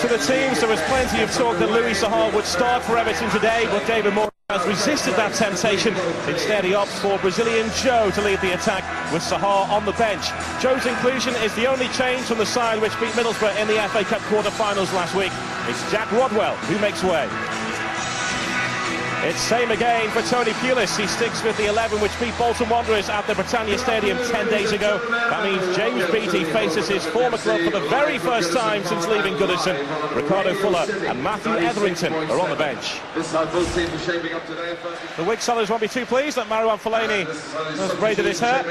to the teams. There was plenty of talk that Louis Saha would start for Everton today, but David Moyes has resisted that temptation. Instead, he opts for Brazilian Joe to lead the attack, with Saha on the bench. Joe's inclusion is the only change from the side which beat Middlesbrough in the FA Cup quarter-finals last week. It's Jack Rodwell who makes way. It's same again for Tony Pulis. He sticks with the 11 which beat Bolton Wanderers at the Britannia Stadium 10 days ago. That means James Beattie faces his former club for the very first time since leaving Goodison. Ricardo Fuller and Matthew Etherington are on the bench. The Whig sellers won't be too pleased that Marouane Fellaini has braided his hair.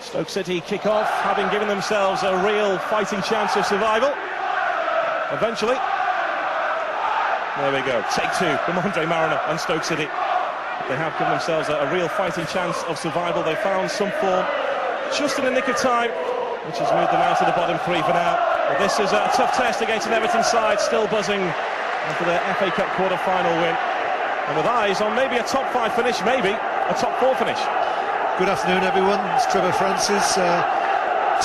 Stoke City kick off, having given themselves a real fighting chance of survival. Eventually. There we go. Take two from Andre Mariner and Stoke City. They have given themselves a real fighting chance of survival. They found some form just in the nick of time, which has moved them out of the bottom three for now. But this is a tough test against an Everton side still buzzing after their FA Cup quarter-final win. And with eyes on maybe a top 5 finish, maybe a top 4 finish. Good afternoon, everyone. It's Trevor Francis.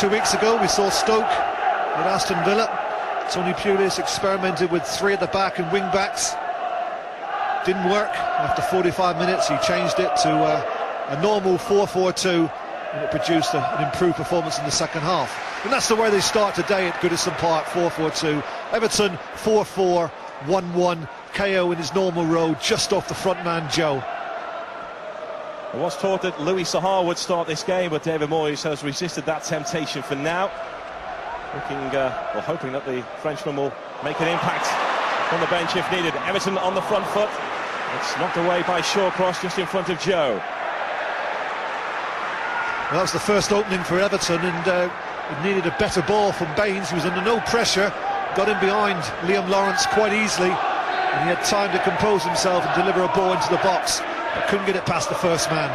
2 weeks ago, we saw Stoke at Aston Villa. Tony Pulis experimented with 3 at the back and wing-backs. Didn't work. After 45 minutes, he changed it to a normal 4-4-2, and it produced an improved performance in the second half. And that's the way they start today at Goodison Park, 4-4-2. Everton, 4-4-1-1. KO in his normal role, just off the front man, Joe. It was thought that Louis Saha would start this game, but David Moyes has resisted that temptation for now. Hoping that the Frenchman will make an impact on the bench if needed. Everton on the front foot. It's knocked away by Shawcross just in front of Joe. Well, that was the first opening for Everton, and it needed a better ball from Baines. He was under no pressure, got in behind Liam Lawrence quite easily, and he had time to compose himself and deliver a ball into the box. Couldn't get it past the first man.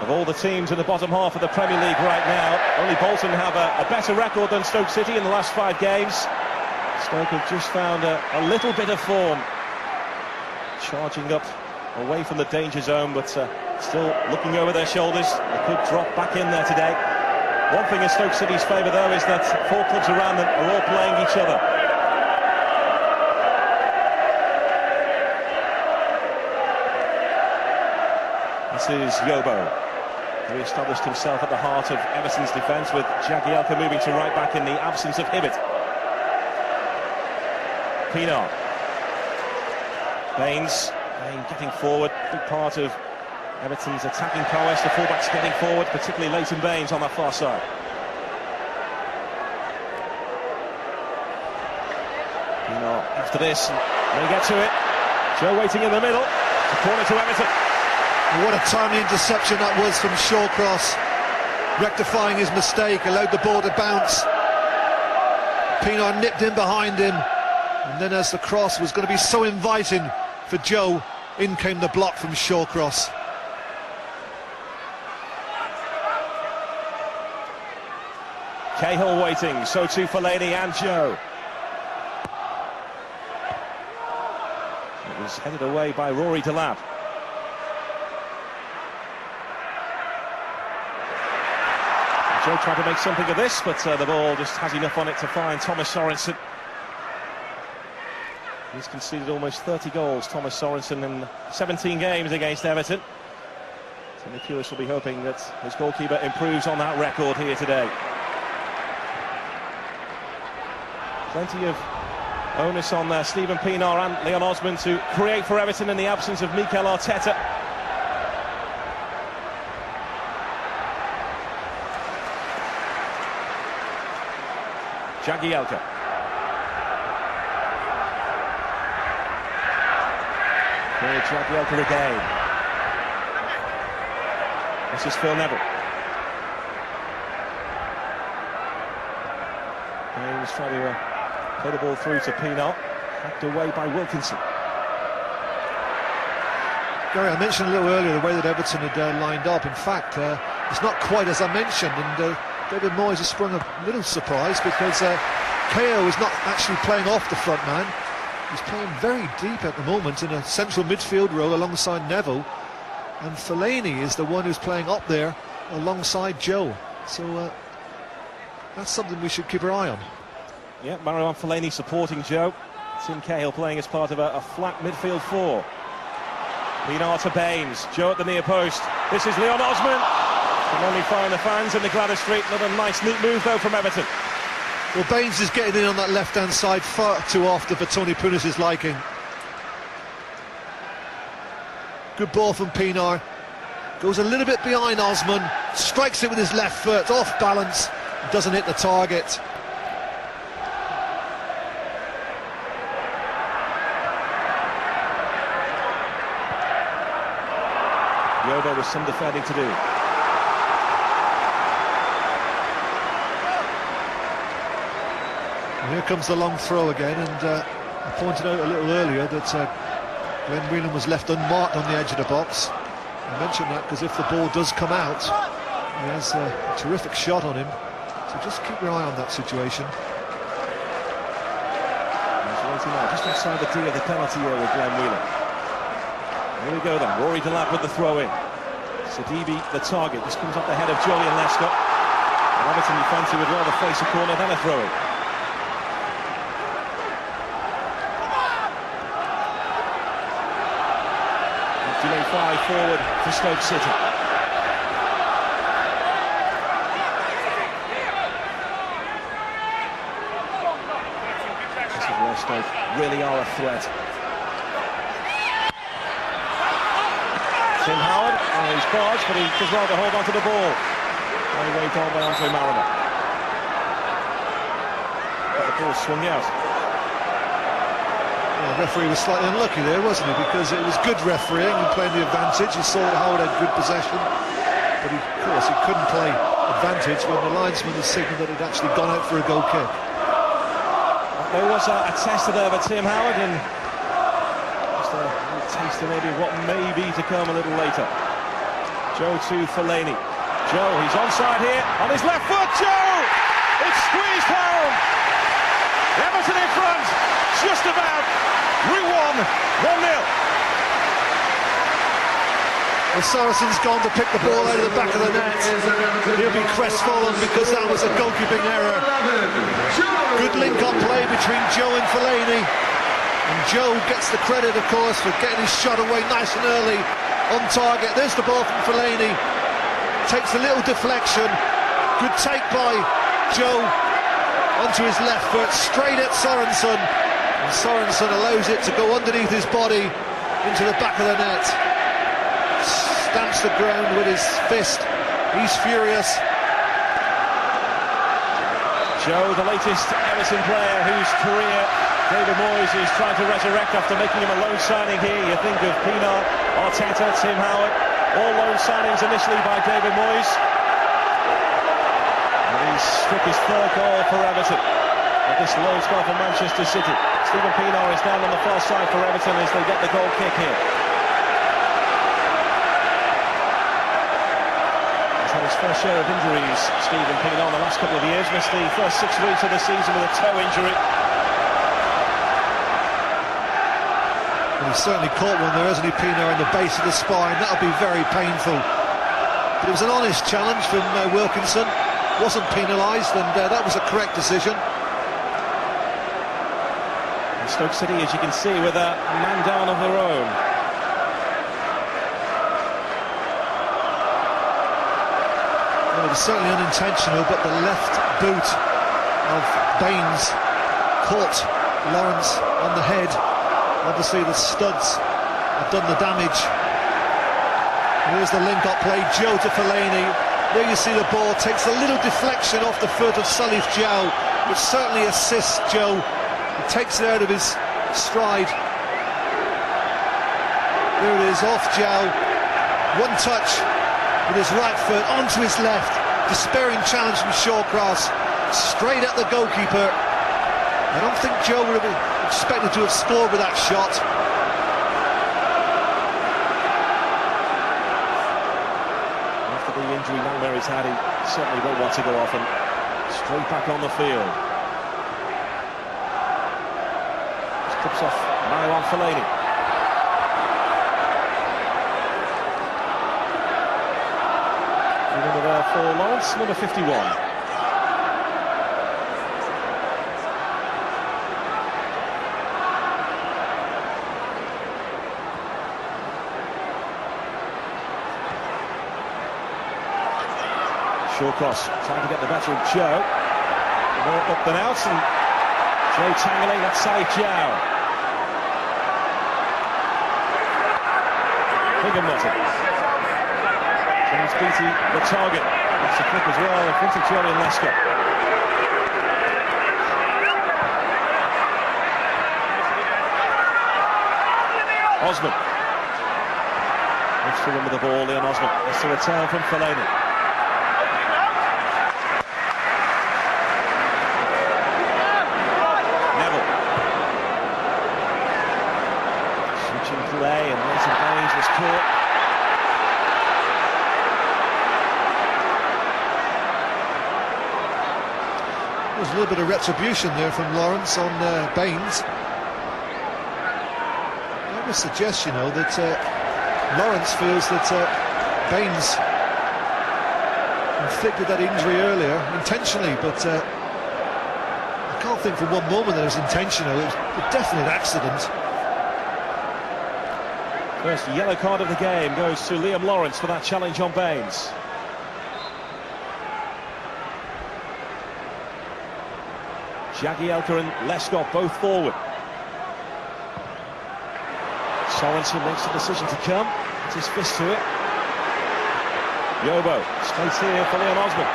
Of all the teams in the bottom half of the Premier League right now, only Bolton have a better record than Stoke City in the last 5 games. Stoke have just found a little bit of form, charging up away from the danger zone, but still looking over their shoulders. They could drop back in there today. One thing in Stoke City's favour, though, is that 4 clubs around them are all playing each other. This is Yobo, who established himself at the heart of Everton's defence, with Jagielka moving to right back in the absence of Hibbert. Pienaar. Baines getting forward, big part of Everton's attacking prowess. The fullbacks getting forward, particularly Leighton Baines on that far side. Pienaar after this, they get to it. Joe waiting in the middle, it's a corner to Everton. What a timely interception that was from Shawcross, rectifying his mistake, allowed the ball to bounce. Pienaar nipped in behind him, and then as the cross was going to be so inviting for Joe, in came the block from Shawcross. Cahill waiting, so too Fellaini and Joe. It was headed away by Rory Delap. Joe tried to make something of this, but the ball just has enough on it to find Thomas Sorensen. He's conceded almost 30 goals, Thomas Sorensen, in 17 games against Everton. Tony Pulis will be hoping that his goalkeeper improves on that record here today. Plenty of onus on Stephen Pienaar and Leon Osman to create for Everton in the absence of Mikel Arteta. Jagielka. Jagielka again. This is Phil Neville. He's trying to play the ball through to Pienaar, hacked away by Wilkinson. Gary, I mentioned a little earlier the way that Everton had lined up. In fact, it's not quite as I mentioned, and David Moyes has sprung a little surprise because KO is not actually playing off the front man. He's playing very deep at the moment in a central midfield role alongside Neville. and Fellaini is the one who's playing up there alongside Joe. So that's something we should keep our eye on. Yeah, Marouane Fellaini supporting Joe. Tim Cahill playing as part of a flat midfield four. Pienaar to Baines. Joe at the near post. This is Leon Osman. Can only find the fans in the Gladys Street. Another nice, neat move, though, from Everton. Well, Baines is getting in on that left-hand side far too often for Tony Pulis' liking. Good ball from Pienaar. Goes a little bit behind Osman. Strikes it with his left foot. Off balance. Doesn't hit the target. Yoda with some defending to do. And here comes the long throw again, and I pointed out a little earlier that Glenn Whelan was left unmarked on the edge of the box. I mentioned that because if the ball does come out, he has a terrific shot on him. So just keep your eye on that situation. Just outside the D of the penalty area with Glenn Whelan. Here we go then, Rory Delap with the throw-in. Sidibe the target, this comes up the head of Julian Lescott. And Everton, you fancy, would rather face a corner than a throw-in. Delay 5 forward for Stoke City. This is where Stoke really are a threat. Tim Howard, he's barged, but he does rather hold on to the ball. Very waved on by Andre Mariner. But the ball swung out. The referee was slightly unlucky there, wasn't he? Because it was good refereeing and playing the advantage. You saw that Howard had good possession, but of course he couldn't play advantage when the linesman had signalled that he'd actually gone out for a goal kick. There was a tester there for Tim Howard, and just a little taste of maybe what may be to come a little later. Joe to Fellaini. Joe, he's onside here, on his left foot, Joe! It's squeezed home! Everton in front, just about. We won 1-0. Well, Saracens gone to pick the ball out of the back of the net. He'll be crestfallen because that was a goalkeeping error. Good link-up play between Joe and Fellaini. And Joe gets the credit, of course, for getting his shot away nice and early on target. There's the ball from Fellaini. Takes a little deflection. Good take by Joe onto his left foot, straight at Sorensen. And Sorensen allows it to go underneath his body into the back of the net. Stamps the ground with his fist. He's furious. Joe, the latest Everton player whose career David Moyes is trying to resurrect after making him a loan signing here. You think of Pienaar, Arteta, Tim Howard, all loan signings initially by David Moyes. And he's struck his third goal for Everton at this loan spell for Manchester City. Stephen Pienaar is down on the far side for Everton as they get the goal kick here. He's had his fair share of injuries, Stephen Pienaar, in the last couple of years. Missed the first 6 weeks of the season with a toe injury. Well, he's certainly caught one there, hasn't he, Pienaar, in the base of the spine. That'll be very painful. But it was an honest challenge from Wilkinson. Wasn't penalised, and that was a correct decision. And Stoke City, as you can see, with a man down of their own. Well, it was certainly unintentional, but the left boot of Baines caught Lawrence on the head. Obviously the studs have done the damage. Here's the link-up play, Joe to Fellaini. There you see the ball, takes a little deflection off the foot of Salif Joe, which certainly assists Joe. He takes it out of his stride. There it is, off Joe. One touch with his right foot onto his left. Despairing challenge from Shawcross, straight at the goalkeeper. I don't think Joe would have expected to have scored with that shot. After the injury nightmare he's had, he certainly won't want to go off, and straight back on the field. Clips off Marouane Fellaini. for Lawrence, number 51. Short cross, trying to get the better of Joe. More up than out, and Joe tangling that side Jow. Higginbottom. James Beattie, the target. That's a flick as well in front of Julian Lescott. Osman. Looks to win with the ball, Leon Osman. That's a return from Fellaini. Play, and Mason Baines was caught. There's a little bit of retribution there from Lawrence on Baines. I would suggest, you know, that Lawrence feels that Baines inflicted that injury earlier intentionally, but I can't think for one moment that it was intentional. It was definitely an accident. First yellow card of the game goes to Liam Lawrence for that challenge on Baines. Jagielka and Lescott both forward. Sorensen makes the decision to come. Puts his fist to it. Yobo, straight here for Leon Osman.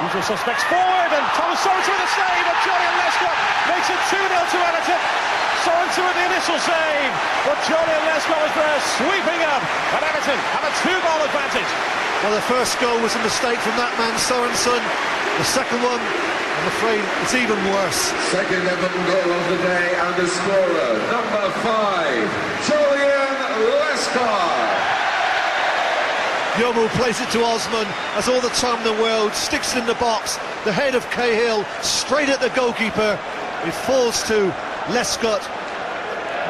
Usual suspects forward, and Thomas Sorensen with a save, and Julian Lescott makes it 2-0 to Everton. Sorensen with the initial save, but Julian Lescott was there sweeping up, and Everton have a 2-goal advantage. Well, the first goal was a mistake from that man Sorensen. The second one, I'm afraid, it's even worse. Second Everton goal of the day, and the scorer, number 5, Julian Lescott. Yobo plays it to Osman, has all the time in the world, sticks it in the box, the head of Cahill, straight at the goalkeeper. It falls to Lescott,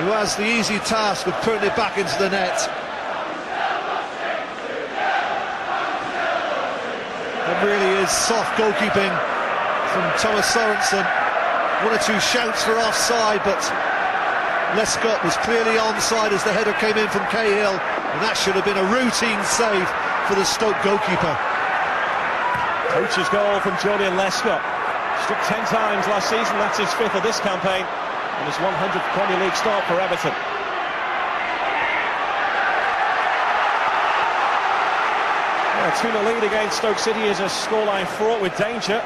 who has the easy task of putting it back into the net. It really is soft goalkeeping from Thomas Sorensen. One or two shouts for offside, but Lescott was clearly onside as the header came in from Cahill, and that should have been a routine save for the Stoke goalkeeper. Coach's goal from Julian Lescott. Struck 10 times last season, that's his 5th of this campaign, and his 100th Premier League start for Everton. Yeah, 2-0 lead against Stoke City is a scoreline fraught with danger.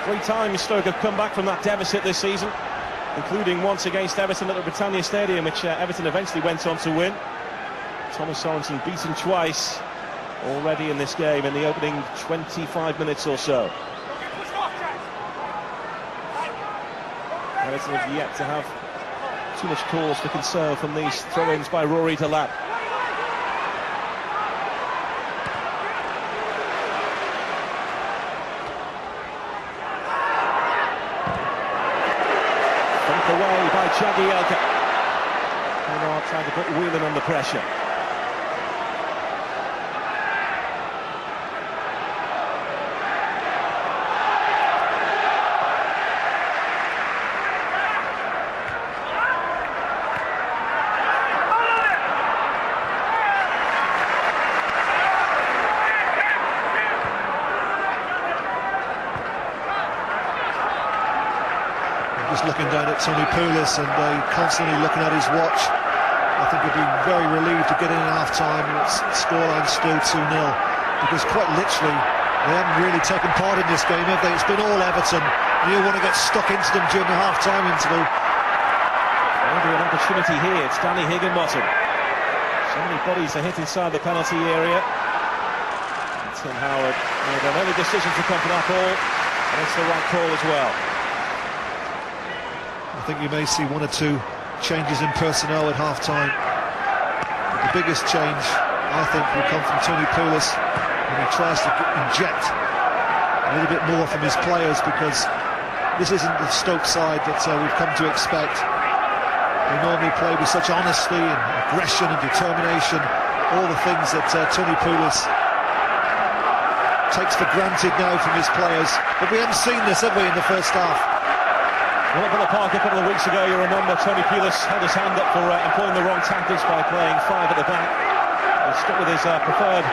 3 times Stoke have come back from that deficit this season, including once against Everton at the Britannia Stadium, which Everton eventually went on to win. Thomas Sorensen beaten twice already in this game in the opening 25 minutes or so. Everton have yet to have too much cause for concern from these throw-ins by Rory Delap. Thumped away by Jagielka. Kennard trying to put Whelan under pressure. Just looking down at Tony Pulis and constantly looking at his watch. I think he'd be very relieved to get in at half-time and its scoreline still 2-0, because quite literally they haven't really taken part in this game, have they? It's been all Everton. You want to get stuck into them during the half-time interval. Maybe an opportunity here. It's Danny Higginbottom. So many bodies are hit inside the penalty area. Tim Howard made an early decision to come for that ball, and it's the right call as well. I think you may see 1 or 2 changes in personnel at half-time. But the biggest change, I think, will come from Tony Pulis when he tries to inject a little bit more from his players, because this isn't the Stoke side that we've come to expect. They normally play with such honesty and aggression and determination, all the things that Tony Pulis takes for granted now from his players. But we haven't seen this, have we, in the first half? Well, at Villa Park a couple of weeks ago, you remember Tony Pulis held his hand up for employing the wrong tactics by playing 5 at the back. He stuck with his preferred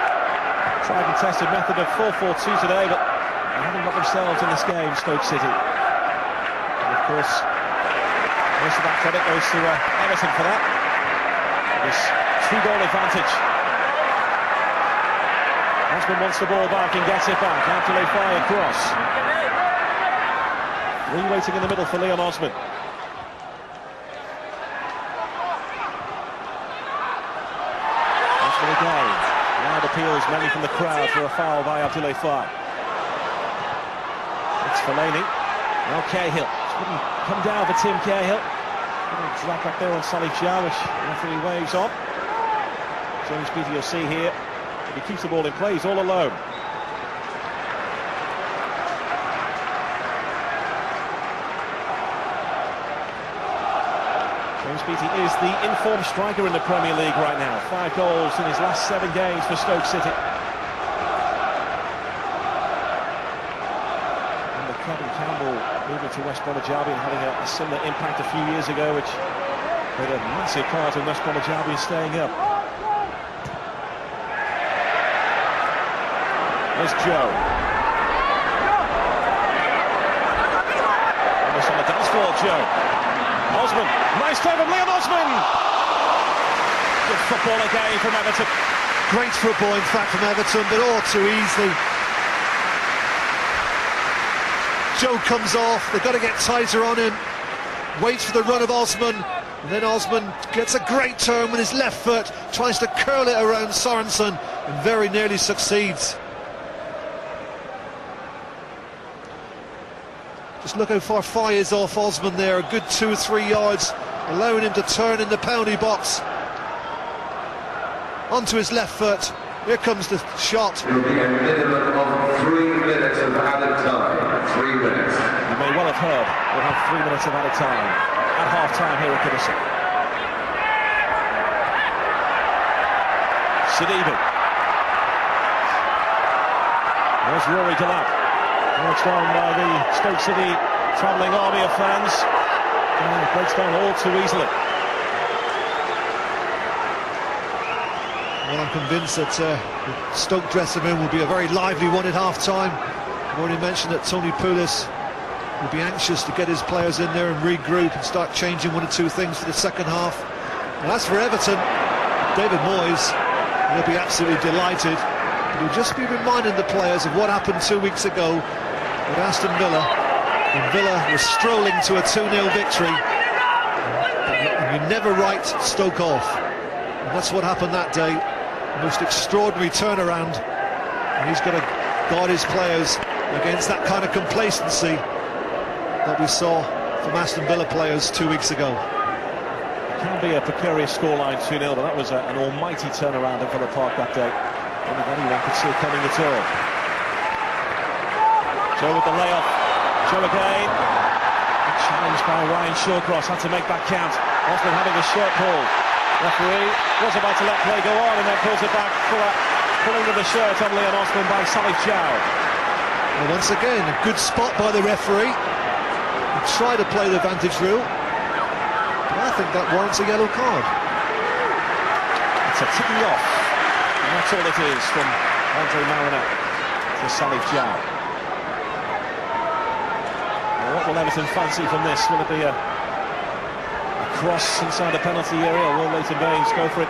tried and tested method of 4-4-2 today, but they haven't got themselves in this game, Stoke City. And of course, most of that credit goes to Everton for that. This 2-goal advantage. Osman wants the ball back and gets it back after they fire across. 3 waiting in the middle for Leon Osman. Osman again. Loud appeals, many from the crowd for a foul by Abdoulaye Faye. It's Fellaini. Now Cahill. Wouldn't come down for Tim Cahill. Drag back there on Salif Jah, which the referee waves on. James Beattie, you'll see here. He keeps the ball in play, he's all alone. James Beattie is the informed striker in the Premier League right now. 5 goals in his last 7 games for Stoke City. And the Kevin Campbell moving to West Bromwich Albion, having a similar impact a few years ago, which played a massive part in West Bromwich Albion staying up. There's Joe. Almost on the dance floor, Joe. Osman, nice play from Leon Osman. Good football again from Everton. Great football, in fact, from Everton, but all too easily. Joe comes off, they've got to get tighter on him. Waits for the run of Osman, and then Osman gets a great turn with his left foot, tries to curl it around Sorensen, and very nearly succeeds. Just look how far Faye is off Osman there, a good 2 or 3 yards, allowing him to turn in the penalty box. Onto his left foot, here comes the shot. It will be a minimum of 3 minutes of added time. 3 minutes. You may well have heard, we'll have 3 minutes of added time at half-time here at Goodison. Sidibe. There's Rory Delap. Breaks down by the Stoke City travelling army of fans. And it breaks down all too easily. Well, I'm convinced that the Stoke dressing room will be a very lively one at half-time. I've already mentioned that Tony Pulis will be anxious to get his players in there and regroup and start changing 1 or 2 things for the second half. And as for Everton, David Moyes will be absolutely delighted. But he'll just be reminding the players of what happened 2 weeks ago with Aston Villa, and Villa was strolling to a 2-0 victory, and you never write Stoke off, and that's what happened that day. The most extraordinary turnaround, and he's got to guard his players against that kind of complacency that we saw from Aston Villa players 2 weeks ago. It can be a precarious scoreline 2-0, but that was an almighty turnaround at Villa Park that day. I don't think anyone could see it coming at all. Joe with the layoff. Joe again. Challenged by Ryan Shawcross. Had to make that count. Osman having his shirt pulled. Referee was about to let play go on and then pulls it back for a pulling of the shirt on Leon Osman by Salif Jah. Well, once again, a good spot by the referee. He tried to play the advantage rule, but I think that warrants a yellow card. It's a ticking off. And that's all it is from Andre Mariner to Salif Jah. What will Everton fancy from this? Will it be a cross inside the penalty area, or will Leighton Baines go for it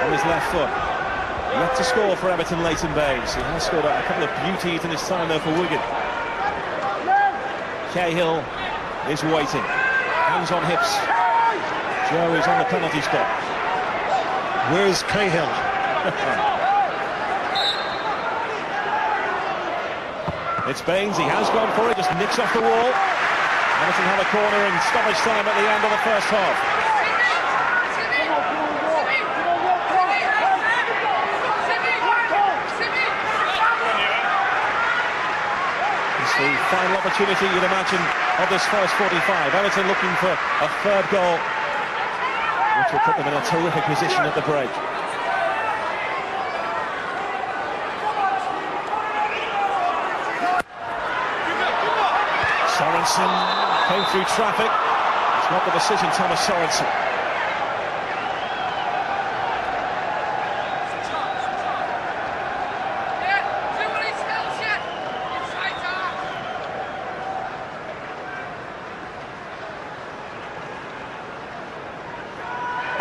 on his left foot? Yet to score for Everton, Leighton Baines. He has scored a couple of beauties in his time there for Wigan. Cahill is waiting. Hands on hips. Joe is on the penalty spot. Where's Cahill? It's Baines, he has gone for it, just nicks off the wall. Everton have a corner in stoppage time at the end of the first half. It's the final opportunity, you'd imagine, of this first 45. Everton looking for a 3rd goal, which will put them in a terrific position at the break. Sorensen came through traffic. It's not the decision, Thomas Sorensen.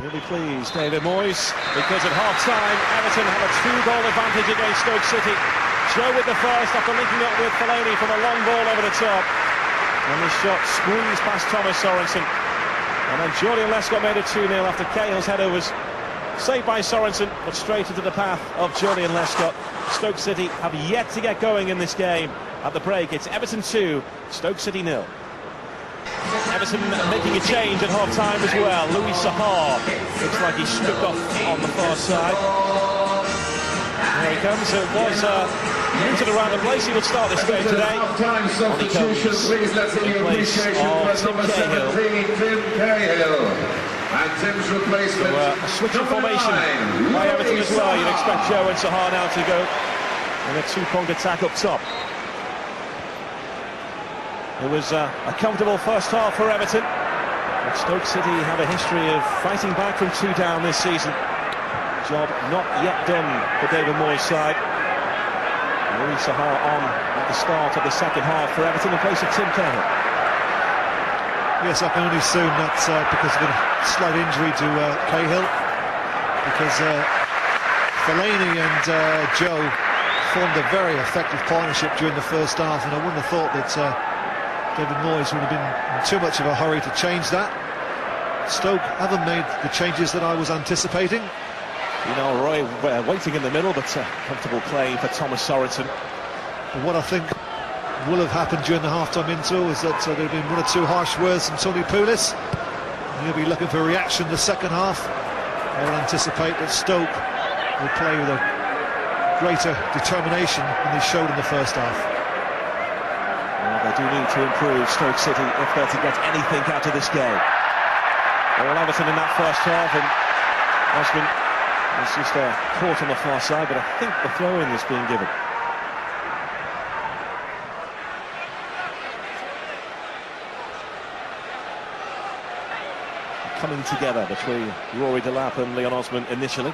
Really pleased, David Moyes, because at half-time, Everton have a 2-goal advantage against Stoke City. Joe with the first after linking up with Fellaini from a long ball over the top. And the shot squeezed past Thomas Sorensen. And then Julian Lescott made it 2-0 after Cahill's header was saved by Sorensen, but straight into the path of Julian Lescott. Stoke City have yet to get going in this game. At the break, it's Everton 2, Stoke City 0. Everton making a change at half-time as well. Louis Sahar looks like he's stripped off on the far side. There he comes. It was moved around the place. He will start this game today. On he comes in place of Tim Cahill. And Tim's replacement. So, a switching formation by Everton as well. You'd expect Joe and Sahar now to go in a two-pronged attack up top. It was a comfortable first half for Everton, but Stoke City have a history of fighting back from 2 down this season. Job not yet done for David Moyes' side. Louis Sahar on at the start of the second half for Everton in place of Tim Cahill. Yes, I can only assume that's because of a slight injury to Cahill, because Fellaini and Joe formed a very effective partnership during the first half, and I wouldn't have thought that David Moyes would have been in too much of a hurry to change that. Stoke haven't made the changes that I was anticipating. You know, Roy waiting in the middle, but comfortable play for Thomas Sorensen. But what I think will have happened during the half-time interval is that there have been 1 or 2 harsh words from Tony Pulis. He'll be looking for a reaction in the second half. I will anticipate that Stoke will play with a greater determination than they showed in the first half. They do need to improve, Stoke City, if they're to get anything out of this game. All Everton in that first half, and Osman is just caught on the far side, but I think the throw-in is being given. Coming together between Rory Delap and Leon Osman initially.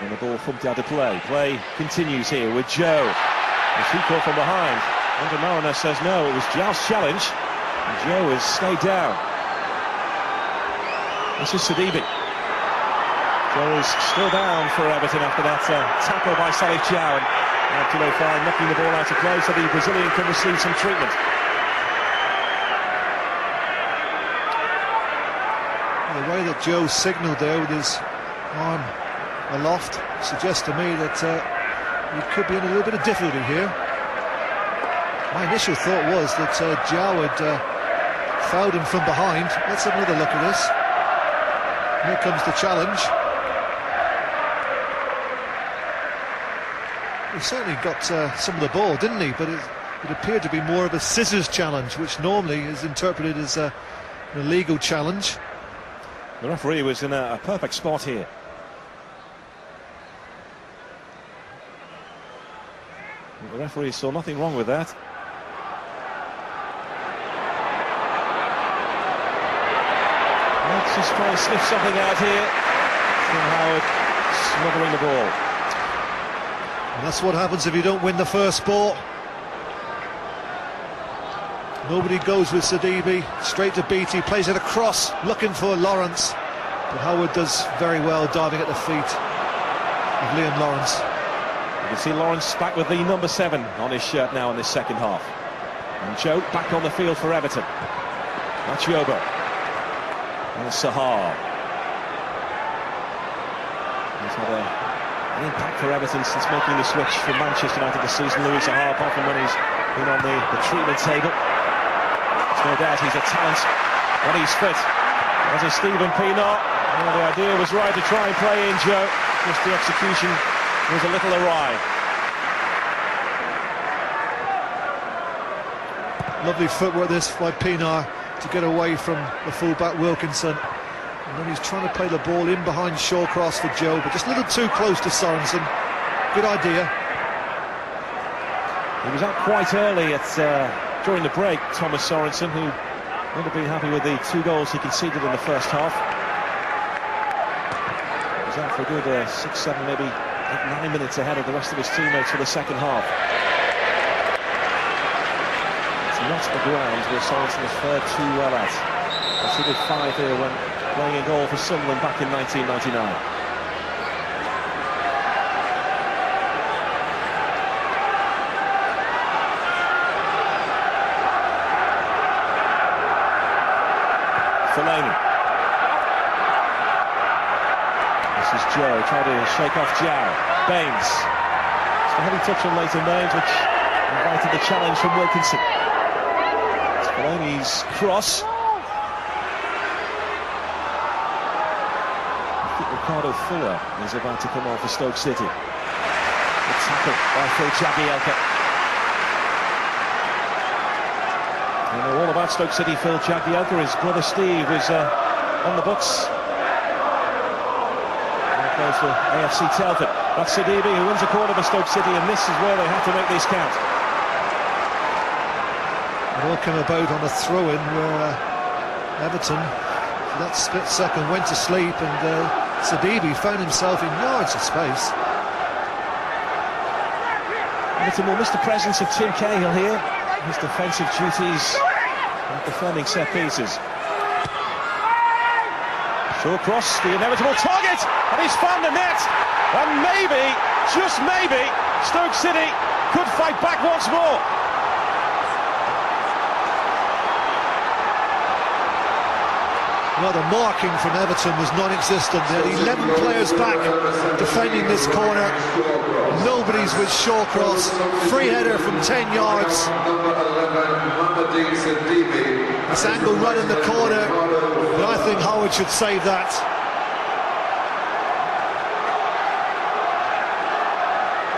And the ball thumped out of play. Play continues here with Joe. Is he caught from behind? Andre Mariner says no, it was Joe's challenge, and Joe has stayed down. This is Sidibe. Joe is still down for Everton after that tackle by Salif Jow, and Abdoulaye Faye knocking the ball out of play so the Brazilian can receive some treatment. The way that Joe signalled there with his arm aloft suggests to me that he could be in a little bit of difficulty here. My initial thought was that Jow had fouled him from behind. Let's have another look at this. Here comes the challenge. He certainly got some of the ball, didn't he? But it appeared to be more of a scissors challenge, which normally is interpreted as an illegal challenge. The referee was in a perfect spot here. The referee saw nothing wrong with that. Let's just try and sniff something out here. Tim Howard smothering the ball. And that's what happens if you don't win the first ball. Nobody goes with Sidibe. Straight to Beattie, plays it across, looking for Lawrence. But Howard does very well diving at the feet of Liam Lawrence. You can see Lawrence back with the number 7 on his shirt now in this second half. And Joe back on the field for Everton. Machioba. And Sahar. He's had an impact for Everton since making the switch from Manchester United this season. Louis Sahar, apart from when he's been on the treatment table. There's no doubt he's a talent when he's fit. As is Stephen Pienaar. Well, the idea was right to try and play in Joe. Just the execution was a little awry. Lovely footwork this by Pienaar to get away from the fullback Wilkinson. And then he's trying to play the ball in behind Shawcross for Joe, but just a little too close to Sorensen. Good idea. He was out quite early at during the break, Thomas Sorensen, who would have been happy with the 2 goals he conceded in the first half. He was out for a good 6, 7, maybe 8, 9 minutes ahead of the rest of his teammates for the second half. It's not the ground where Sorensen has fared too well at. He did 5 here when playing a goal for Sunderland back in 1999. Fellaini. This is Joe trying to shake off Jow. Baines. It's a heavy touch on Leighton Baines, which invited the challenge from Wilkinson. It's Fellaini's cross. I think Ricardo Fuller is about to come on for Stoke City. The tackle by Phil Jagielka. You know all about Stoke City, Phil Jagielka. His brother Steve was on the books. And goes to AFC Telford. That's Sidibe who wins a corner for Stoke City, and this is where they have to make this count. It all came about on a throw-in where Everton, for that split second, went to sleep, and Sidibe found himself in yards of space. Everton will miss the presence of Tim Cahill here. His defensive duties and defending set pieces. Short cross, the inevitable target, and he's found the net. And maybe, just maybe, Stoke City could fight back once more. Well, the marking from Everton was non-existent. They had 11 players back defending this corner. Nobody's with Shawcross. Free header from 10 yards. This angle right in the corner, but I think Howard should save that.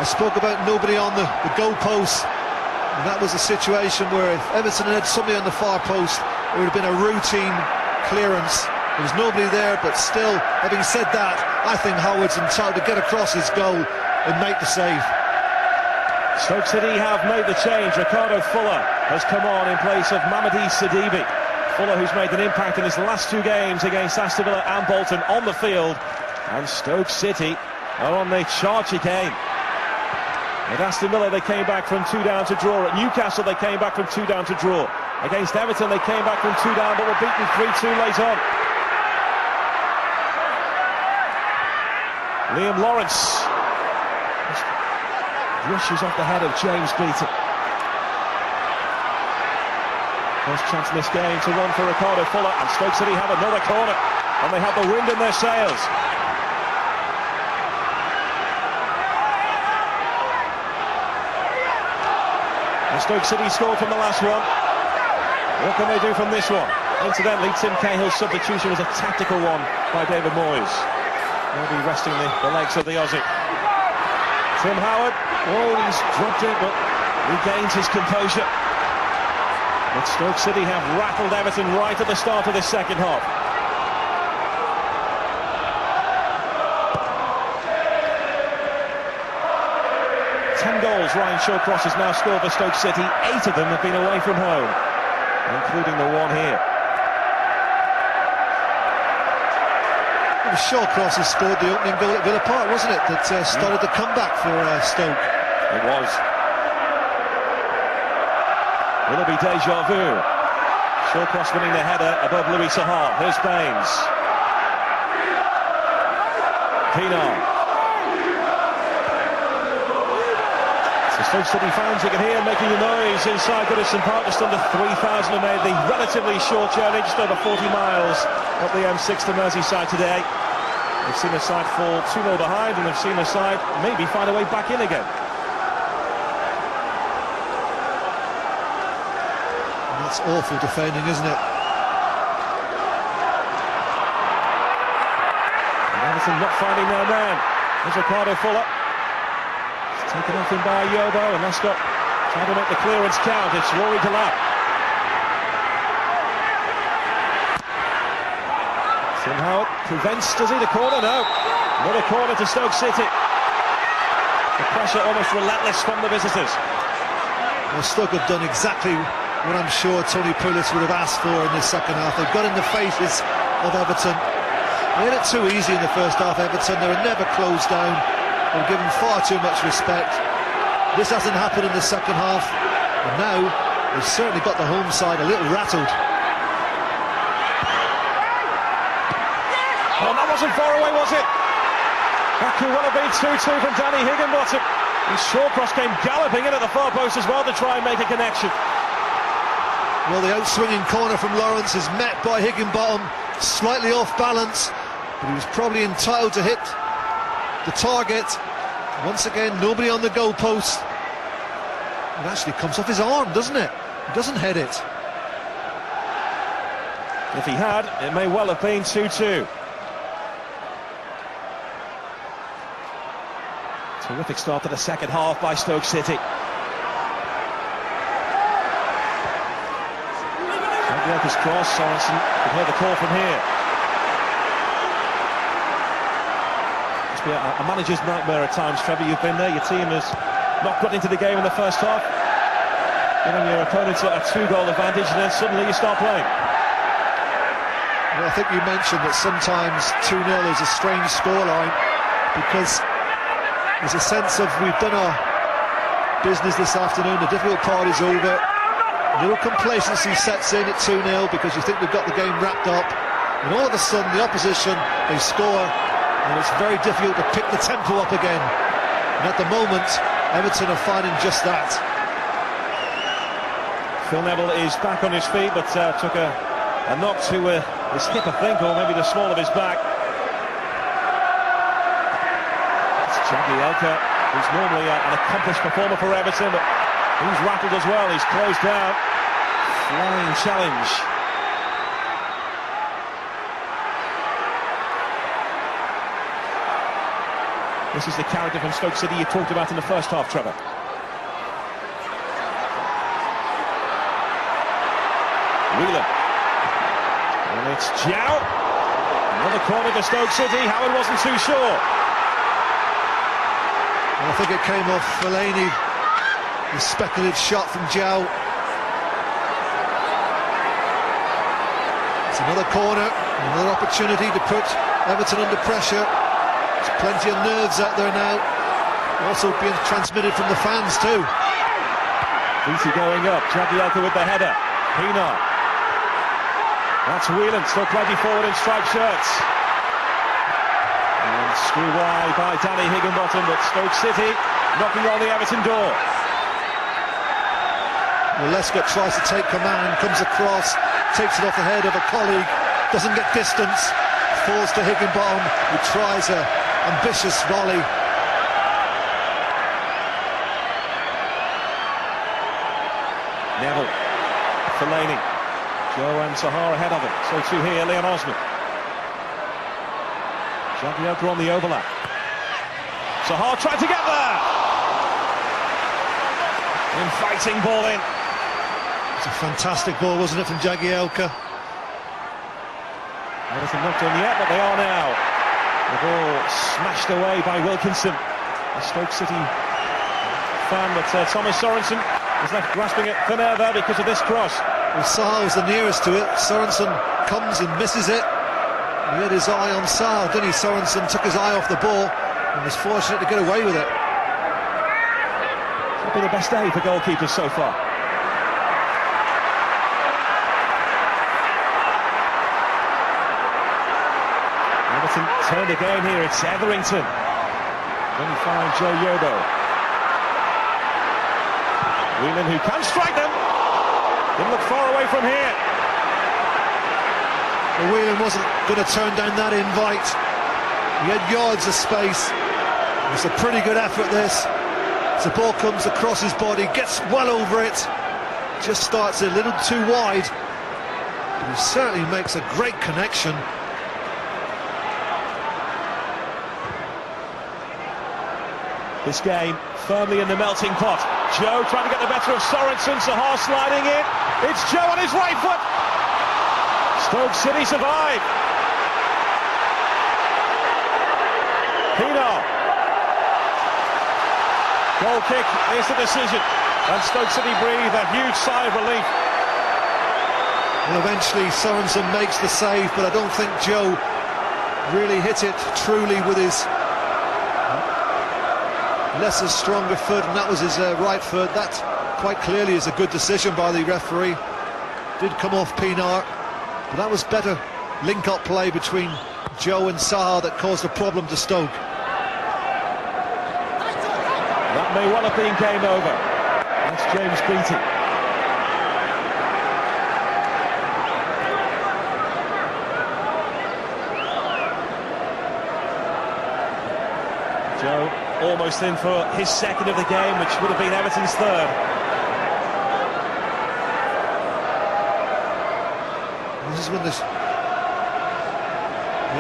I spoke about nobody on the goalpost, and that was a situation where if Everton had somebody on the far post, it would have been a routine clearance. There was nobody there, but still, having said that, I think Howard's entitled to get across his goal and make the save. Stoke City have made the change. Ricardo Fuller has come on in place of Mamadi Sidibe. Fuller, who's made an impact in his last 2 games against Aston Villa and Bolton on the field. And Stoke City are on the charge again. At Aston Villa, they came back from 2 down to draw. At Newcastle, they came back from 2 down to draw. Against Everton, they came back from 2 down, but were beaten 3-2 late on. Liam Lawrence rushes off the head of James Beaton. First chance in this game to run for Ricardo Fuller, and Stoke City have another corner, and they have the wind in their sails. And Stoke City scored from the last one. What can they do from this one? Incidentally, Tim Cahill's substitution was a tactical one by David Moyes. Maybe resting the legs of the Aussie. Tim Howard, oh, he's dropped it, but regains his composure. But Stoke City have rattled Everton right at the start of this second half. Goals Ryan Shawcross has now scored for Stoke City. 8 of them have been away from home, including the one here. It was Shawcross who scored the opening goal at Villa Park, wasn't it? That started the comeback for Stoke. It was. Will it be deja vu? Shawcross winning the header above Louis Sahar. Here's Baines. Pienaar. Stoke City fans, you can hear making the noise inside Goodison Park. Just under 3,000 have made the relatively short journey, just over 40 miles up the M6 to Merseyside today. They've seen the side fall 2-0 behind, and they've seen the side maybe find a way back in again. And that's awful defending, isn't it? And Everton not finding their man. There's Ricardo Fuller. Taken off him by Yobo, and Lescott trying to make the clearance count. It's Rory Delap. Somehow prevents, does he, the corner? No. Another corner to Stoke City. The pressure almost relentless from the visitors. Well, Stoke have done exactly what I'm sure Tony Pulis would have asked for in this second half. They've got in the faces of Everton. They had it too easy in the first half, Everton. They were never closed down. They were given far too much respect. This hasn't happened in the second half, and now they've certainly got the home side a little rattled. Oh, that wasn't far away, was it? That could well have been 2-2 from Danny Higginbottom. And Shawcross came galloping in at the far post as well to try and make a connection. Well, the outswinging corner from Lawrence is met by Higginbottom, slightly off balance, but he was probably entitled to hit the target. Once again, nobody on the goalpost. It actually comes off his arm, doesn't it? He doesn't head it. If he had, it may well have been 2-2. Terrific start to the second half by Stoke City. Jagielka's cross, Sorensen could hear the call from here. Must be a manager's nightmare at times, Trevor. You've been there, your team has not got into the game in the first half, giving your opponents a 2-goal advantage, and then suddenly you start playing. Well, I think you mentioned that sometimes 2-0 is a strange scoreline, because there's a sense of we've done our business this afternoon, the difficult part is over. A little complacency sets in at 2-0 because you think we've got the game wrapped up, and all of a sudden the opposition, they score, and it's very difficult to pick the tempo up again. And at the moment, Everton are finding just that. Phil Neville is back on his feet, but took a knock to his hip, I think, or maybe the small of his back. Jagielka, who's normally an accomplished performer for Everton, but he's rattled as well. He's closed down. Flying challenge. This is the character from Stoke City you talked about in the first half, Trevor. Whelan. And it's Jow. Another corner to Stoke City. Howard wasn't too sure. I think it came off Fellaini, the speculative shot from Jow. It's another corner, another opportunity to put Everton under pressure. There's plenty of nerves out there now, also being transmitted from the fans too. Beatty going up, Jagielka with the header. Pienaar. That's Whelan, still plenty forward in striped shirts. Screwed wide by Danny Higginbottom, but Stoke City knocking on the Everton door. Well, Lescott tries to take command, comes across, takes it off the head of a colleague, doesn't get distance, falls to Higginbottom, who tries an ambitious volley. Neville, Fellaini, Joe and Sahar ahead of him, so too here, Leon Osman. Jagielka on the overlap. Sahar tried to get there! Inviting ball in. It's a fantastic ball, wasn't it, from Jagielka? Everton not done yet, but they are now. The ball smashed away by Wilkinson, the Stoke City fan, but Thomas Sorensen is left grasping at thin air there because of this cross. Well, Sahar was the nearest to it. Sorensen comes and misses it. He had his eye on Sal, didn't he? Sorensen took his eye off the ball and was fortunate to get away with it. It's been the best day for goalkeepers so far. Everton turned again here. It's Etherington. Then you find Joe Yobo. Whelan, who can strike them. Didn't look far away from here. Well, Whelan wasn't going to turn down that invite. He had yards of space. It's a pretty good effort, this. As the ball comes across his body, gets well over it. Just starts a little too wide. But he certainly makes a great connection. This game firmly in the melting pot. Joe trying to get the better of Sorensen. Sahar sliding in. It's Joe on his right foot. Stoke City survive. Pienaar. Goal kick is the decision. And Stoke City breathe a huge sigh of relief. And eventually Sorensen makes the save, but I don't think Joe really hit it truly with his lesser, stronger foot, and that was his right foot. That quite clearly is a good decision by the referee. Did come off Pienaar, but that was better link-up play between Joe and Saha that caused a problem to Stoke. That may well have been game over. That's James Beattie. Joe almost in for his second of the game, which would have been Everton's third. This is when the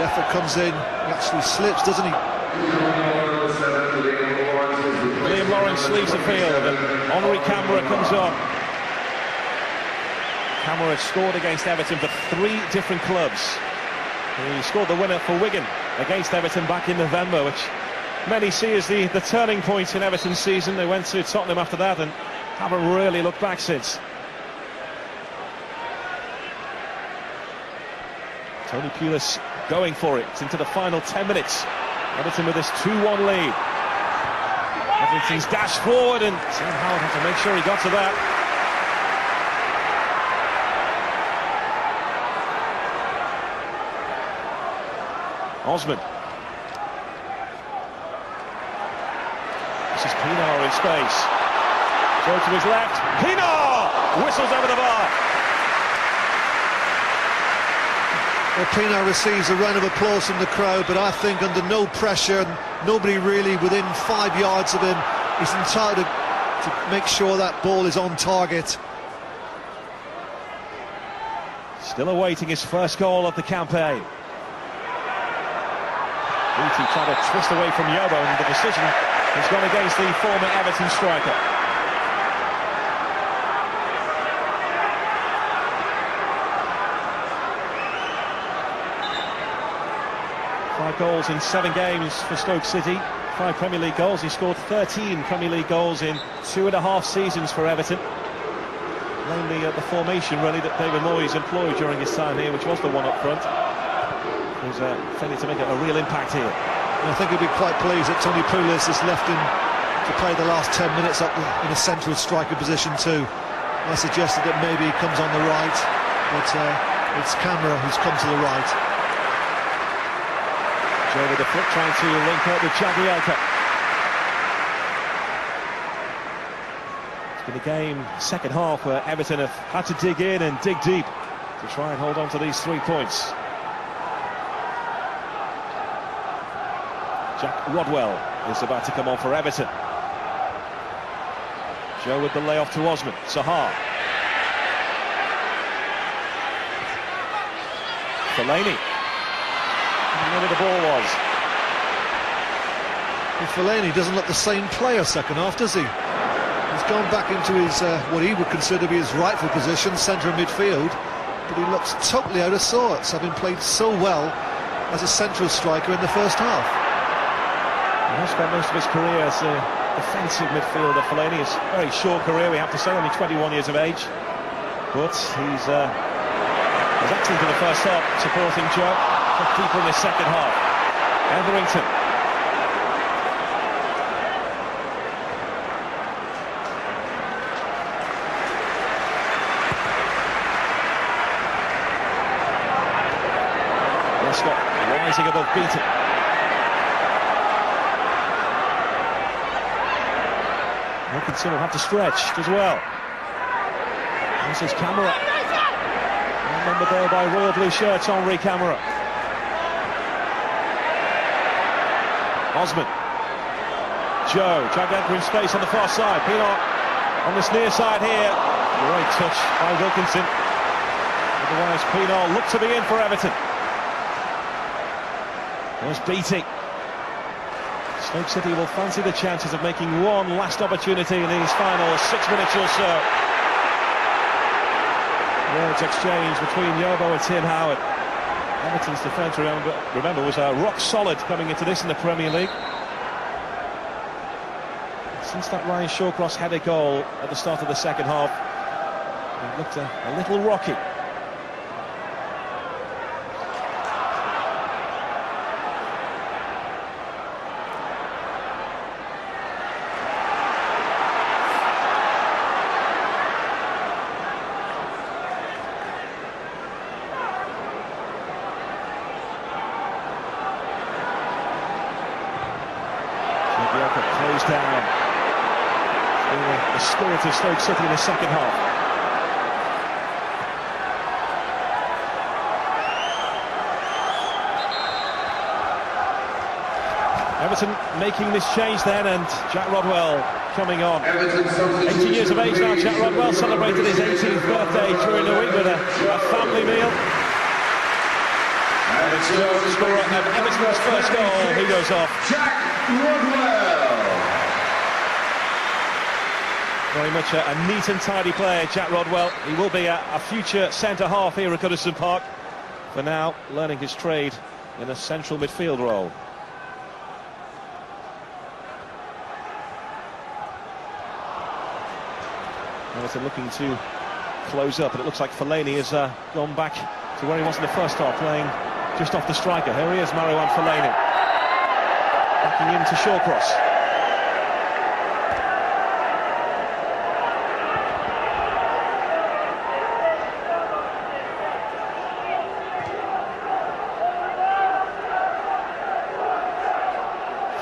effort comes in. He actually slips, doesn't he? Liam Lawrence leaves the field and Henri Camara comes on. Camara scored against Everton for 3 different clubs. He scored the winner for Wigan against Everton back in November, which many see as the turning point in Everton's season. They went to Tottenham after that and haven't really looked back since. Tony Pulis going for it. It's into the final 10 minutes. Everton with this 2-1 lead. Everton's dashed forward and Tim Howard had to make sure he got to that. Osman. This is Pienaar in space. Joe to his left. Pienaar whistles over the bar. Well, Pienaar receives a round of applause from the crowd, but I think under no pressure, nobody really within 5 yards of him, he's entitled to make sure that ball is on target. Still awaiting his first goal of the campaign. Beattie tried to twist away from Yobo, and the decision has gone against the former Everton striker. Five goals in 7 games for Stoke City, 5 Premier League goals. He scored 13 Premier League goals in 2.5 seasons for Everton. Mainly the formation really that David Moyes employed during his time here, which was the one up front. He was failing to make a real impact here. I think he'll be quite pleased that Tony Pulis has left him to play the last 10 minutes up in a central striker position too. I suggested that maybe he comes on the right, but it's Camara who's come to the right. Joe with the flick trying to link up with Jagielka. It's been a game, second half, where Everton have had to dig in and dig deep to try and hold on to these 3 points. Jack Rodwell is about to come on for Everton. Joe with the layoff to Osman. Sahar. Fellaini. Where the ball was. Well, Fellaini doesn't look the same player second half, does he? He's gone back into his what he would consider to be his rightful position, centre of midfield, but he looks totally out of sorts, having played so well as a central striker in the first half. He has spent most of his career as a defensive midfielder. Fellaini, his very short career, we have to say, only 21 years of age, but he's excellent in the first half, supporting Joe. Deeper in the second half. Etherington. Lescott rising above Beattie. Wilkinson will have to stretch as well. This is Camara. Remembered there by royal blue shirts, Henri Camara. Osman. Joe, Jagielka in space on the far side. Pienaar on this near side here. Great touch by Wilkinson. Otherwise, Pienaar looked to be in for Everton. There's Beattie. Stoke City will fancy the chances of making one last opportunity in these final 6 minutes or so. Words exchanged between Yobo and Tim Howard. Everton's defence, remember, was rock solid coming into this in the Premier League. Since that Ryan Shawcross header goal at the start of the second half, it looked a little rocky. but closed down. The spirit of Stoke City in the second half. Everton making this change then, and Jack Rodwell coming on. 80 years of age now, Jack Rodwell celebrated his 18th birthday during the week with a family meal. And it's the scorer of Everton's first goal. He goes off. Jack Rodwell. Very much a neat and tidy player, Jack Rodwell. He will be a future centre-half here at Goodison Park. For now, learning his trade in a central midfield role. Everton looking to close up, and it looks like Fellaini has gone back to where he was in the first half, playing just off the striker. Here he is, Marouane Fellaini, backing into Shawcross.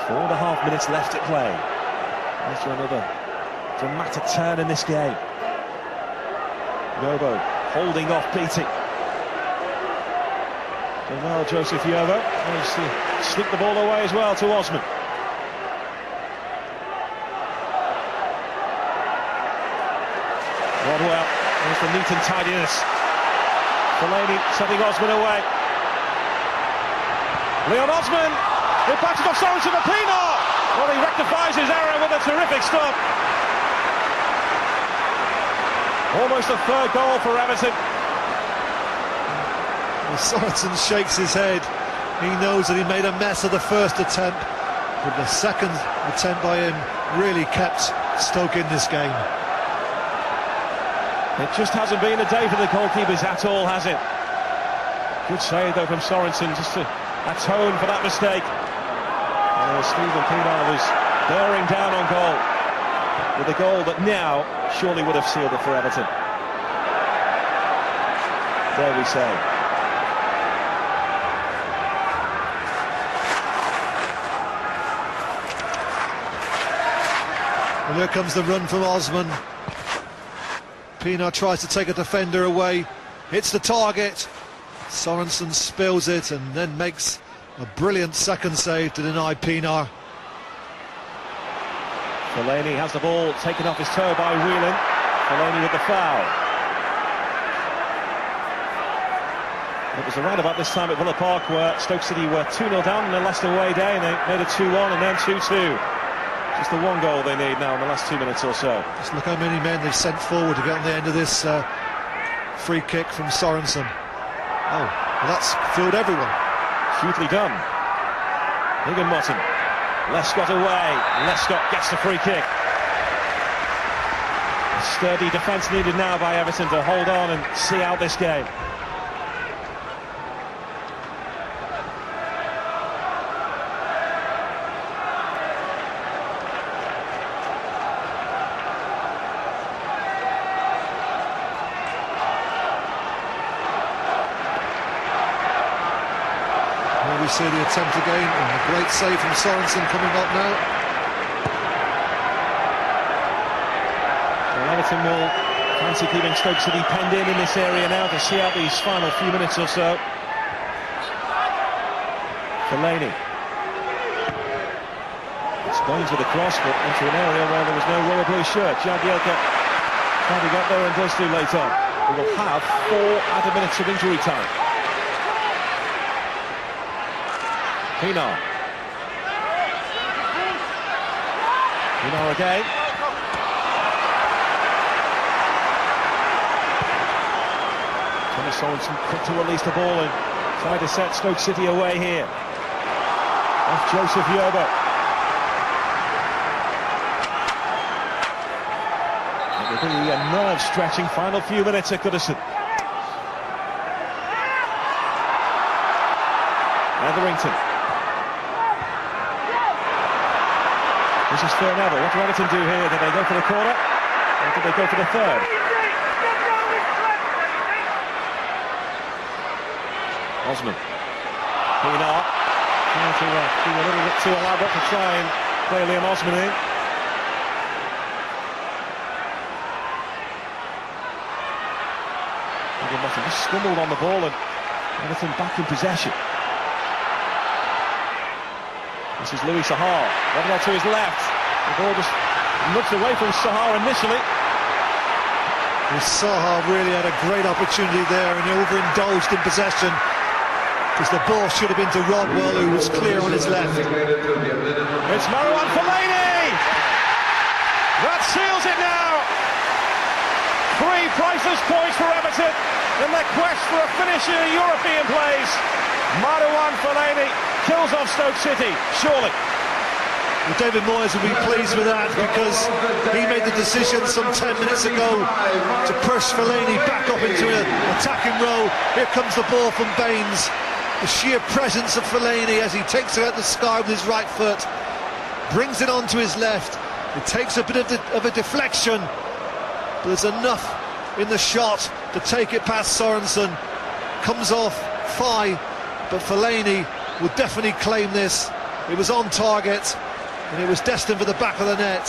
Four and a half minutes left to play. After another dramatic turn in this game. Yobo holding off Beattie. And now Joseph Yobo managed to slip the ball away as well to Osman. Rodwell, there's the neat and tidiness. Fellaini setting Osman away. Leon Osman, it backs off Sorensen to Pienaar. Well, he rectifies his error with a terrific stop. Almost a third goal for Everton. Well, Sorensen shakes his head. He knows that he made a mess of the first attempt, but the second attempt by him really kept Stoke in this game. It just hasn't been a day for the goalkeepers at all, has it? Good save though from Sorensen, just to atone for that mistake. Stephen Pienaar was bearing down on goal, with a goal that now surely would have sealed it for Everton. There we say. And here comes the run from Osman. Pienaar tries to take a defender away, hits the target. Sorensen spills it and then makes a brilliant second save to deny Pienaar. Fellaini has the ball taken off his toe by Whelan. Fellaini with the foul. It was around about this time at Villa Park where Stoke City were 2-0 down on their last away day, and they made it 2-1 and then 2-2. Just the one goal they need now in the last 2 minutes or so. Just look how many men they've sent forward to get on the end of this free kick from Sorensen. Oh, well, that's fooled everyone. Hugely done. Higginbottom. Lescott away. Lescott gets the free kick. A sturdy defence needed now by Everton to hold on and see out this game. We see the attempt again, and a great save from Sorensen coming up now. Well, Everton will fancy keeping Stoke City penned in this area now to see out these final few minutes or so. Fellaini. It's Bones with a cross, but into an area where there was no royal blue shirt. Jagielka finally got there and does do late on. We will have 4 added minutes of injury time. Pienaar. Pienaar again. Thomas Sorensen quick to release the ball and try to set Stoke City away here. Off Joseph Yobo. It will be a nerve-stretching final few minutes at Goodison. Etherington. This is Phil Neville. What do Everton do here? Did they go for the corner? Or did they go for the third? Osman. Pienaar. Trying to be a little bit too elaborate to try and play Liam Osman in. Just stumbled on the ball and Everton back in possession. This is Louis Sahar, right to his left. The ball just nudged away from Sahar initially. Sahar really had a great opportunity there and he overindulged in possession because the ball should have been to Rodwell, who was clear on his left. It's Marouane Fellaini! That seals it now! 3 priceless points for Everton in their quest for a finish in a European place. Marouane Fellaini kills off Stoke City, surely. Well, David Moyes will be pleased with that because he made the decision some 10 minutes ago to push Fellaini back up into an attacking row. Here comes the ball from Baines. The sheer presence of Fellaini as he takes it out the sky with his right foot, brings it onto his left. It takes a bit of a deflection, but there's enough in the shot to take it past Sorensen. Comes off Fai, but Fellaini will definitely claim this. It was on target and it was destined for the back of the net.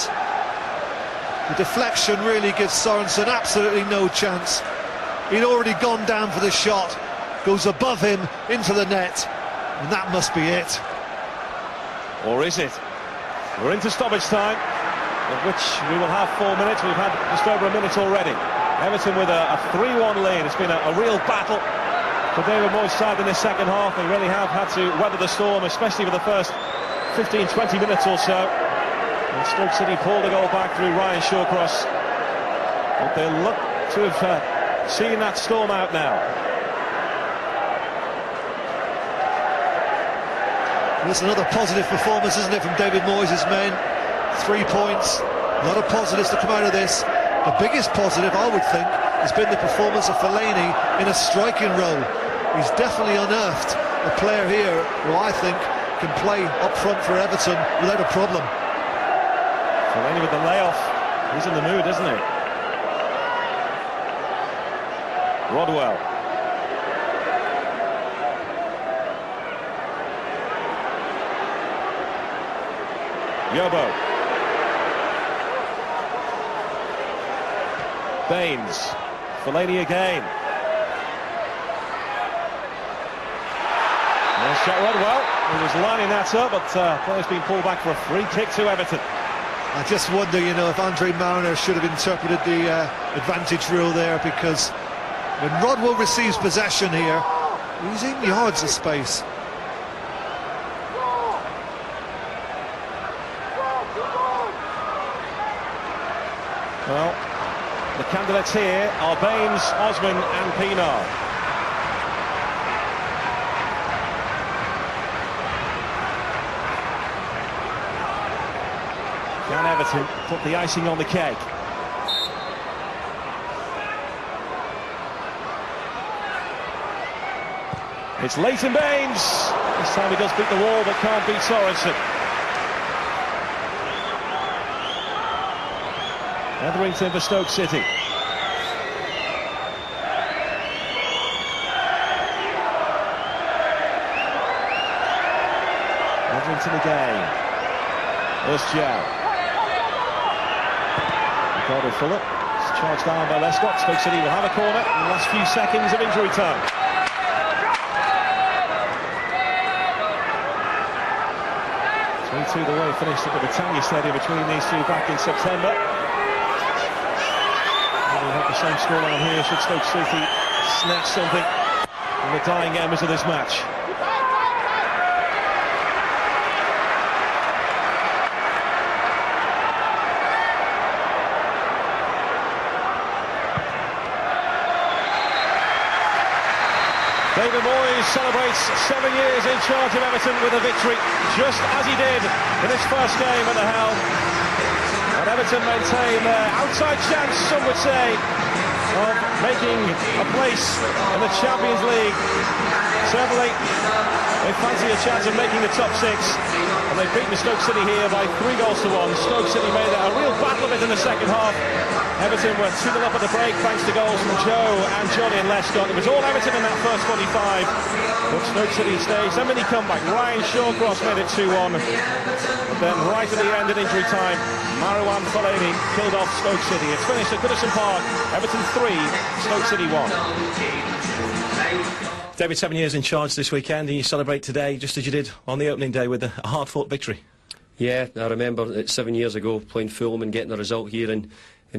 The deflection really gives Sorensen absolutely no chance. He'd already gone down for the shot, goes above him into the net, and that must be it. Or is it? We're into stoppage time, of which we will have 4 minutes. We've had just over a minute already. Everton with a 3-1 lead. It's been a real battle for David Moyes' side in this second half. They really have had to weather the storm, especially for the first 15-20 minutes or so. And Stoke City pulled a goal back through Ryan Shawcross. But they look to have seen that storm out now. It's another positive performance, isn't it, from David Moyes' men? 3 points, a lot of positives to come out of this. The biggest positive, I would think, has been the performance of Fellaini in a striking role. He's definitely unearthed a player here who I think can play up front for Everton without a problem. Fellaini with the layoff. He's in the mood, isn't he? Rodwell. Yobo. Baines. Fellaini again. Nice shot, Rodwell. He was lining that up, but player's been pulled back for a free kick to Everton. I just wonder, you know, if Andre Mariner should have interpreted the advantage rule there, because when Rodwell receives possession here, he's in yards of space. Well, the candidates here are Baines, Osman and Pienaar. Can Everton put the icing on the cake? It's Leighton Baines. This time he does beat the wall but can't beat Sorensen. Etherington for Stoke City. Etherington again. There's Jow. Ricardo Fuller. It's charged down by Lescott. Stoke City will have a corner in the last few seconds of injury time. The way finished at the Britannia Stadium between these two back in September. And we'll have the same scoreline here should Stoke City snatch something in the dying embers of this match. David Moyes celebrates 7 years in charge of Everton with a victory, just as he did in his first game at the helm. And Everton maintain their outside chance, some would say, of making a place in the Champions League. Certainly They fancy a chance of making the top 6, and they've beaten Stoke City here by 3-1. Stoke City made a real battle of it in the second half. Everton were 2-0 up at the break thanks to goals from Joe and Johnny and Lescott. It was all Everton in that first 45, but Stoke City staged a mini comeback. Ryan Shawcross made it 2-1, but then right at the end in injury time, Marouane Fellaini killed off Stoke City. It's finished at Goodison Park. Everton 3, Stoke City 1. David, 7 years in charge this weekend, and you celebrate today just as you did on the opening day with a hard-fought victory. Yeah, I remember it 7 years ago playing Fulham and getting a result here and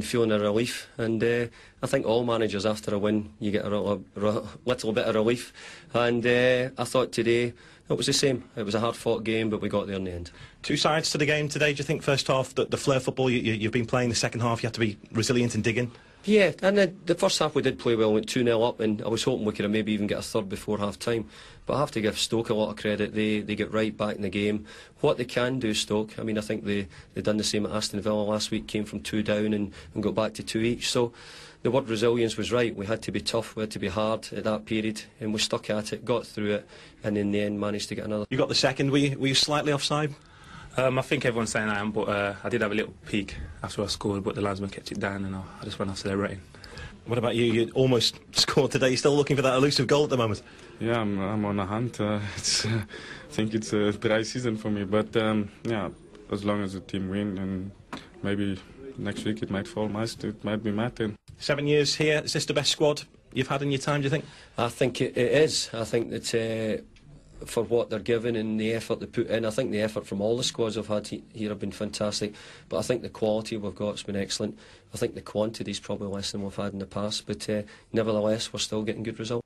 feeling a relief, and I think all managers after a win you get a little bit of relief, and I thought today it was the same. It was a hard-fought game, but we got there in the end. Two sides to the game today. Do you think first half the flair football you've been playing, the second half you have to be resilient and dig in? Yeah, and the first half we did play well, went 2-0 up, and I was hoping we could have maybe even get a third before half-time. But I have to give Stoke a lot of credit. They get right back in the game. What they can do, Stoke, I mean, I think they done the same at Aston Villa last week, came from 2 down and got back to 2 each. So the word resilience was right. We had to be tough, we had to be hard at that period, and we stuck at it, got through it, and in the end managed to get another. You got the second. Were you slightly offside? I think everyone's saying I am, but I did have a little peek after I scored, but the linesman kept it down and I just went off celebrating. What about you? You almost scored today. You're still looking for that elusive goal at the moment? Yeah, I'm on a hunt. I think it's a dry season for me, but yeah, as long as the team win, and maybe next week it might fall it might be Martin. 7 years here, is this the best squad you've had in your time, do you think? I think it is. I think that for what they're given and the effort they put in, I think the effort from all the squads I've had here have been fantastic, but I think the quality we've got has been excellent. I think the quantity is probably less than we've had in the past, but nevertheless we're still getting good results.